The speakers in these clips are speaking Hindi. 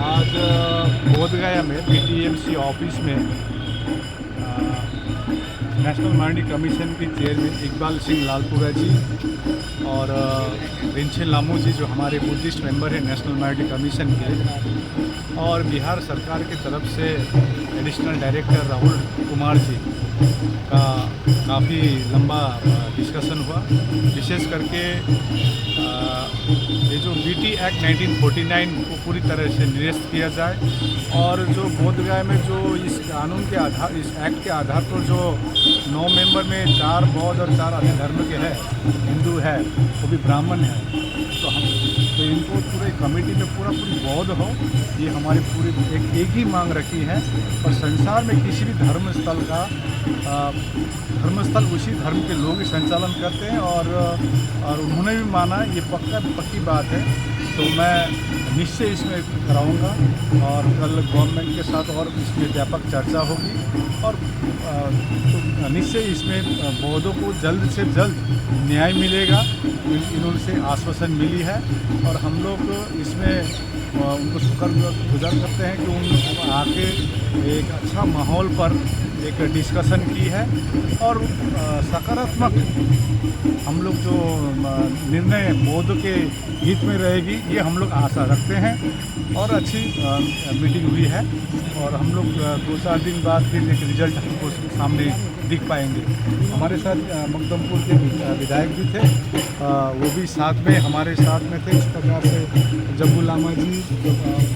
आज बोधगया में बीटीएमसी ऑफिस में नेशनल माइनॉरिटी कमीशन के चेयरमैन इकबाल सिंह लालपुरा जी और रिंचेन लामू जी जो हमारे बुद्धिस्ट मेंबर हैं नेशनल माइनॉरिटी कमीशन के, और बिहार सरकार की तरफ से एडिशनल डायरेक्टर राहुल कुमार जी का काफ़ी लंबा डिस्कशन हुआ। विशेष करके ये जो बीटी एक्ट 1949 को पूरी तरह से निरस्त किया जाए, और जो बोधगया में जो इस कानून के आधार, इस एक्ट के आधार पर जो 9 मेंबर में 4 बौद्ध और 4 अन्य धर्म के हैं, हिंदू है, वो भी ब्राह्मण है, तो इनको पूरे कमेटी में पूरी बौद्ध हो, ये हमारी पूरी एक ही मांग रखी है। और संसार में किसी भी धर्मस्थल का धर्मस्थल उसी धर्म के लोग ही संचालन करते हैं, और उन्होंने भी माना, ये पक्की बात है। तो मैं निश्चय इसमें कराऊंगा, और कल गवर्नमेंट के साथ और इसमें व्यापक चर्चा होगी, और तो निश्चय इसमें बौद्धों को जल्द से जल्द न्याय मिलेगा, इनसे आश्वासन मिली है। और हम लोग इसमें उनको शुक्रगुजार करते हैं कि उन आके एक अच्छा माहौल पर एक डिस्कशन की है, और सकारात्मक हम लोग जो निर्णय बौद्ध के हित में रहेगी, ये हम लोग आशा रखते हैं। और अच्छी मीटिंग हुई है, और हम लोग 2-4 दिन बाद फिर एक रिजल्ट हमको सामने दिख पाएंगे। हमारे साथ मकदमपुर के विधायक भी थे, वो भी साथ में हमारे साथ में थे। इस प्रकार से जम्बू लामा जी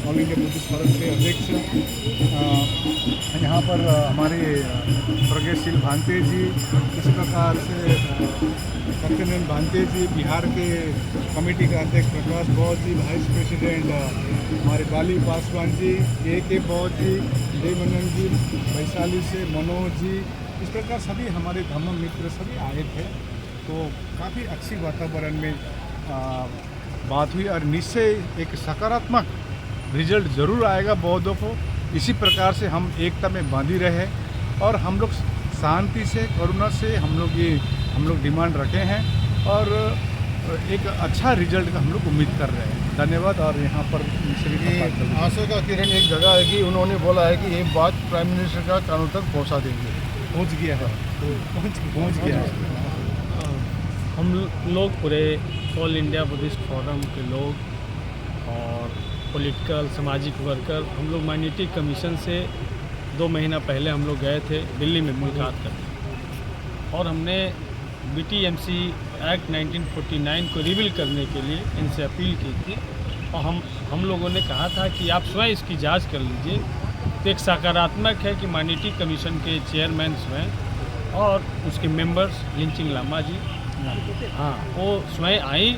ऑल इंडिया बुद्धिस्ट फोरम के अध्यक्ष, यहाँ पर हमारे प्रज्ञाशील भांते जी, इस प्रकार से सत्यनंदन भांते जी, बिहार के कमेटी का अध्यक्ष प्रकाश बौद्ध जी, वाइस प्रेसिडेंट हमारे बाली पासवान जी, के बौद्ध जी, देवनंद जी, वैशाली से मनोज जी, इस प्रकार सभी हमारे धर्म मित्र सभी आए थे। तो काफ़ी अच्छी वातावरण में बात हुई, और निश्चय एक सकारात्मक रिजल्ट ज़रूर आएगा बौद्धों को। इसी प्रकार से हम एकता में बांधी रहे, और हम लोग शांति से, करुणा से हम लोग डिमांड रखे हैं, और एक अच्छा रिजल्ट का हम लोग उम्मीद कर रहे हैं। धन्यवाद। और यहाँ पर आशा का किरण एक जगह है कि उन्होंने बोला है कि ये बात प्राइम मिनिस्टर का कानून तक पहुँचा देंगे। पहुँच गया है, पहुँच गया है। हम लोग पूरे ऑल इंडिया बुद्धिस्ट फोरम के लोग और पॉलिटिकल सामाजिक वर्कर, हम लोग माइनॉरिटी कमीशन से 2 महीना पहले हम लोग गए थे दिल्ली में मुलाकात करने, और हमने बीटीएमसी एक्ट 1949 को रिवील करने के लिए इनसे अपील की थी। और हम लोगों ने कहा था कि आप स्वयं इसकी जांच कर लीजिए। तो एक सकारात्मक है कि माइनॉरिटी कमीशन के चेयरमैन स्वयं और उसके मेंबर्स लिंचिंग लामा जी, हाँ, वो स्वयं आई,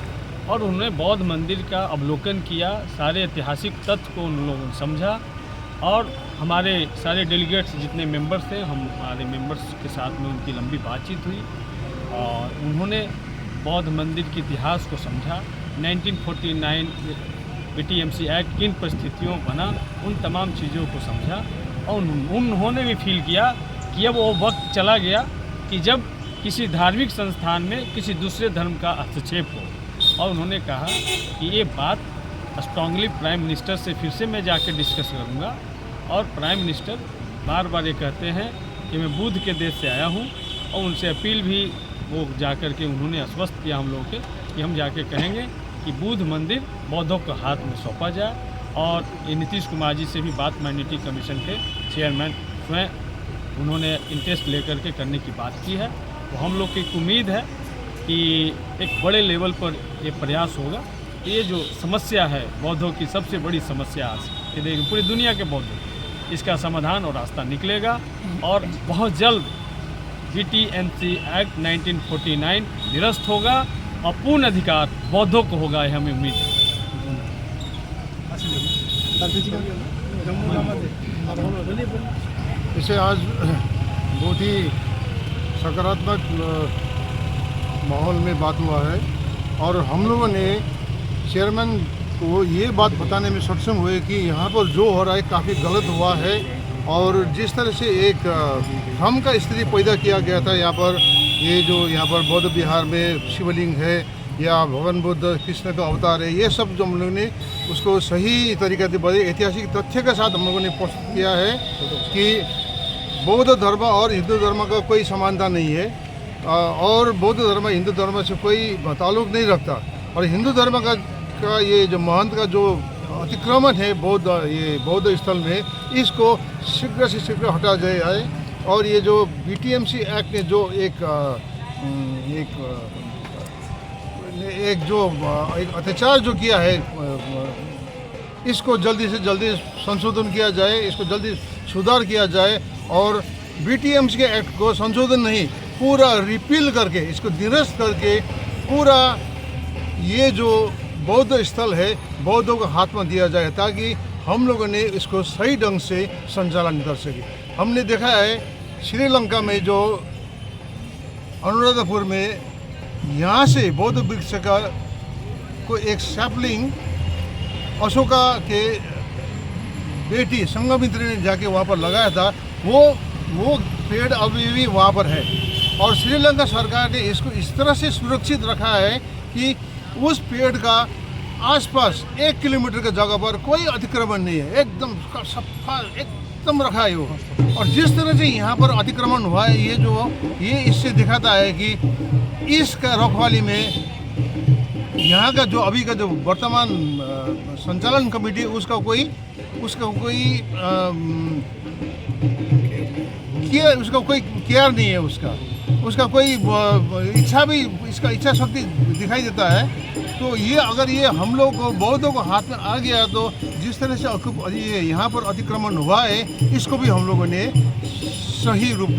और उन्होंने बौद्ध मंदिर का अवलोकन किया, सारे ऐतिहासिक तथ्य को उन लोगों ने समझा। और हमारे सारे डेलीगेट्स जितने मेंबर्स थे, हमारे मेंबर्स के साथ में उनकी लंबी बातचीत हुई, और उन्होंने बौद्ध मंदिर के इतिहास को समझा, 1949 बीटीएमसी एक्ट किन परिस्थितियों बना, उन तमाम चीज़ों को समझा। और उन्होंने भी फील किया कि अब वो वक्त चला गया कि जब किसी धार्मिक संस्थान में किसी दूसरे धर्म का हस्तक्षेप हो। और उन्होंने कहा कि ये बात स्ट्रांगली प्राइम मिनिस्टर से फिर से मैं जाकर डिस्कस करूँगा। और प्राइम मिनिस्टर बार बार ये कहते हैं कि मैं बुद्ध के देश से आया हूँ, और उनसे अपील भी वो जाकर के उन्होंने आश्वस्त किया हम लोगों के कि हम जाके कहेंगे कि बुद्ध मंदिर बौद्धों के हाथ में सौंपा जाए। और ये नीतीश कुमार जी से भी बात माइनॉरिटी कमीशन के चेयरमैन स्वयं उन्होंने इंटरेस्ट लेकर के करने की बात की है। तो हम लोग की उम्मीद है कि एक बड़े लेवल पर ये प्रयास होगा। ये जो समस्या है बौद्धों की, सबसे बड़ी समस्या आज ये पूरी दुनिया के बौद्धों, इसका समाधान और रास्ता निकलेगा, और बहुत जल्द बीटीएमसी एक्ट 1949 निरस्त होगा, और पूर्ण अधिकार बौद्धों को होगा, ये हमें उम्मीद है। इसे आज बहुत ही सकारात्मक माहौल में बात हुआ है, और हम लोगों ने चेयरमैन को ये बात बताने में सक्षम हुए कि यहाँ पर जो हो रहा है काफ़ी गलत हुआ है, और जिस तरह से एक भ्रम का स्थिति पैदा किया गया था यहाँ पर, ये जो यहाँ पर बौद्ध विहार में शिवलिंग है, या भगवान बुद्ध कृष्ण का अवतार है, ये सब जो हम लोगों ने उसको सही तरीके से बड़े ऐतिहासिक तथ्य के साथ हम लोगों ने प्रस्तुत किया है कि बौद्ध धर्म और हिंदू धर्म का कोई समानता नहीं है, और बौद्ध धर्म हिंदू धर्म से कोई ताल्लुक नहीं रखता, और हिंदू धर्म का ये जो महंत का जो अतिक्रमण है बौद्ध स्थल में, इसको शीघ्र से शीघ्र हटा जाए। और ये जो BTMC एक्ट ने जो एक अत्याचार जो किया है, इसको जल्दी से जल्दी संशोधन किया जाए, इसको जल्दी सुधार किया जाए, और BTMC के एक्ट को संशोधन नहीं, पूरा रिपील करके, इसको निरस्त करके पूरा ये जो बौद्ध स्थल है बौद्धों के हाथ में दिया जाए, ताकि हम लोगों ने इसको सही ढंग से संचालन कर सके। हमने देखा है श्रीलंका में जो अनुराधापुर में यहाँ से बौद्ध वृक्ष का को एक सैपलिंग अशोका के बेटी संघमित्री ने जाके वहाँ पर लगाया था, वो पेड़ अभी भी वहाँ पर है, और श्रीलंका सरकार ने इसको इस तरह से सुरक्षित रखा है कि उस पेड़ का आसपास 1 किलोमीटर की जगह पर कोई अतिक्रमण नहीं है, एकदम सफा एकदम रखा है वो। और जिस तरह से यहाँ पर अतिक्रमण हुआ है, ये इससे दिखाता है कि इसका रखवाली में यहाँ का जो अभी का जो वर्तमान संचालन कमेटी उसका कोई केयर नहीं है, उसका कोई इच्छा भी, इसका इच्छा शक्ति दिखाई देता है। तो ये अगर ये हम लोग को बौद्धों को हाथ में आ गया, तो जिस तरह से ये यहाँ पर अतिक्रमण हुआ है, इसको भी हम लोगों ने सही रूप